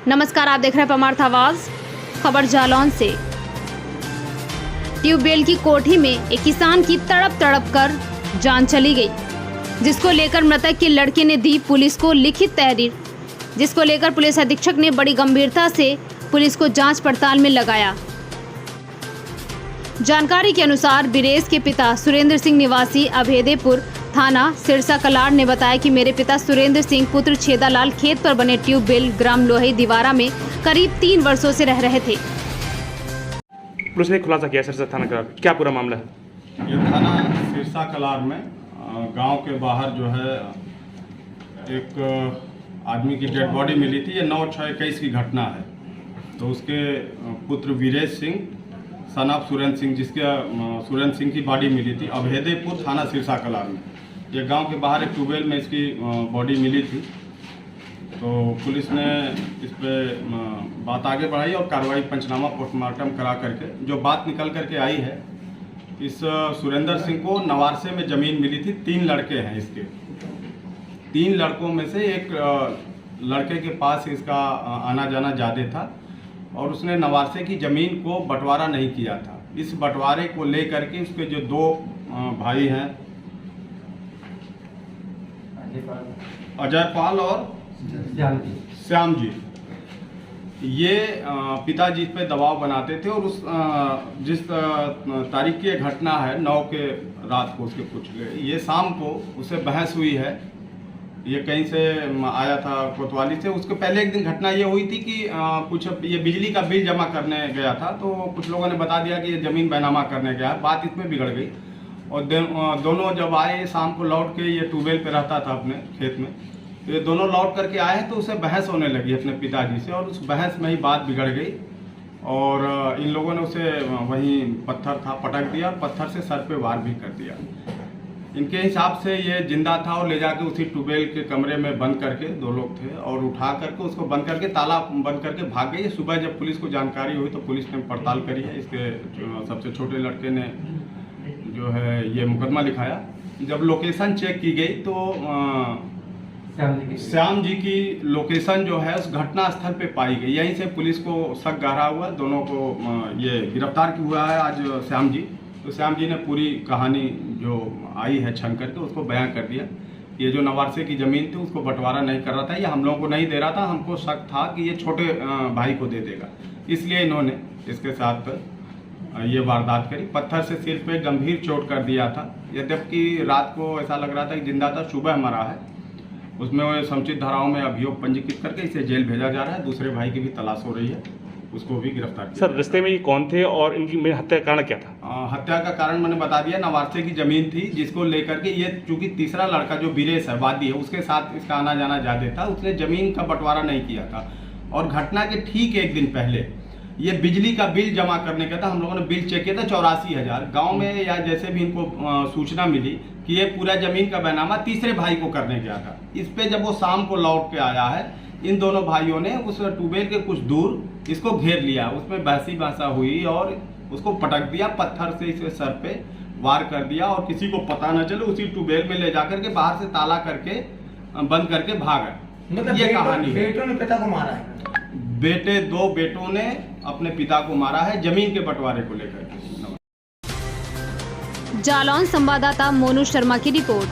नमस्कार, आप देख रहे हैं परमार्थ आवाज। खबर जालौन से। ट्यूबवेल की कोठी में एक किसान की तड़प कर जान चली गई, जिसको लेकर मृतक के लड़के ने दी पुलिस को लिखित तहरीर, जिसको लेकर पुलिस अधीक्षक ने बड़ी गंभीरता से पुलिस को जांच पड़ताल में लगाया। जानकारी के अनुसार बिरेज के पिता सुरेंद्र सिंह निवासी अभेदेपुर थाना सिरसा कलाड़ ने बताया कि मेरे पिता सुरेंद्र सिंह पुत्र छेदालाल खेत पर बने ट्यूबवेल ग्राम लोही दीवारा में करीब 3 वर्षों से रह रहे थे। पुलिस ने खुलासा किया सिरसा थाना का, क्या पूरा मामला है? ये थाना सिरसा कलाड़ में गांव के बाहर जो है एक आदमी की डेड बॉडी मिली थी। ये 9/6/21 की घटना है। तो उसके पुत्र वीरेश सिंह सन ऑफ सुरेंद्र सिंह, जिसके सुरेंद्र सिंह की बॉडी मिली थी अभेदेपुर थाना सिरसा कलाड़ में। ये गांव के बाहर एक ट्यूबवेल में इसकी बॉडी मिली थी। तो पुलिस ने इस पर बात आगे बढ़ाई और कार्रवाई पंचनामा पोस्टमार्टम करा करके जो बात निकल करके आई है, इस सुरेंद्र सिंह को नवारसे में ज़मीन मिली थी। 3 लड़के हैं इसके। 3 लड़कों में से एक लड़के के पास इसका आना जाना ज़्यादा था और उसने नवारसे की ज़मीन को बंटवारा नहीं किया था। इस बंटवारे को लेकर के उसके जो 2 भाई हैं, अजयपाल और श्याम जी, ये पिताजी पे दबाव बनाते थे और उस जिस तारीख की घटना है 9 के रात को उसके कुछ ये शाम को उससे बहस हुई है। ये कहीं से आया था कोतवाली से। उसके पहले एक दिन घटना ये हुई थी कि कुछ ये बिजली का बिल जमा करने गया था। तो कुछ लोगों ने बता दिया कि ये ज़मीन बैनामा करने गया। बात इसमें बिगड़ गई और दोनों जब आए शाम को लौट के, ये ट्यूबवेल पे रहता था अपने खेत में, तो ये दोनों लौट करके आए तो उसे बहस होने लगी अपने पिताजी से और उस बहस में ही बात बिगड़ गई और इन लोगों ने उसे वहीं पत्थर था पटक दिया और पत्थर से सर पे वार भी कर दिया। इनके हिसाब से ये जिंदा था और ले जाके उसी ट्यूबवेल के कमरे में बंद करके, 2 लोग थे, और उठा करके उसको बंद करके ताला बंद करके भाग गई। सुबह जब पुलिस को जानकारी हुई तो पुलिस ने पड़ताल करी है। इसके सबसे छोटे लड़के ने जो है ये मुकदमा लिखाया। जब लोकेशन चेक की गई तो श्याम जी की लोकेशन जो है उस घटना स्थल पे पाई गई। यहीं से पुलिस को शक गहरा हुआ। दोनों को ये गिरफ्तार हुआ है आज श्याम जी। तो श्याम जी ने पूरी कहानी जो आई है छन करके उसको बयां कर दिया। ये जो नवारसे की ज़मीन थी उसको बंटवारा नहीं कर रहा था, ये हम लोगों को नहीं दे रहा था। हमको शक था कि ये छोटे भाई को दे देगा, इसलिए इन्होंने इसके साथ ये वारदात करी। पत्थर से सिर पे गंभीर चोट कर दिया था। यद्यपि रात को ऐसा लग रहा था कि जिंदा था, सुबह मरा है। उसमें समुचित धाराओं में अभियोग पंजीकृत करके इसे जेल भेजा जा रहा है। दूसरे भाई की भी तलाश हो रही है, उसको भी गिरफ्तार किया। सर, रिश्ते में ये कौन थे और इनकी हत्या का कारण क्या था? हत्या का कारण मैंने बता दिया। नवारसे की ज़मीन थी जिसको लेकर के ये, चूंकि तीसरा लड़का जो बीरेश है वादी है, उसके साथ इसका आना जाना ज़्यादा था। उसने ज़मीन का बंटवारा नहीं किया था और घटना के ठीक 1 दिन पहले ये बिजली का बिल जमा करने का था। हम लोगों ने बिल चेक किया था 84,000। गाँव में या जैसे भी इनको सूचना मिली कि ये पूरा ज़मीन का बैनामा तीसरे भाई को करने गया था। इस पे जब वो शाम को लौट के आया है, इन दोनों भाइयों ने उस ट्यूबवेल के कुछ दूर इसको घेर लिया। उसमें बहसी बहसा हुई और उसको पटक दिया, पत्थर से इसके सर पे वार कर दिया और किसी को पता न चले उसी ट्यूबवेल में ले जाकर के बाहर से ताला करके बंद करके भागा। मतलब ये कहानी है। बेटों ने पिता को मारा है। 2 बेटों ने अपने पिता को मारा है जमीन के बंटवारे को लेकर। जालौन संवाददाता मोनू शर्मा की रिपोर्ट।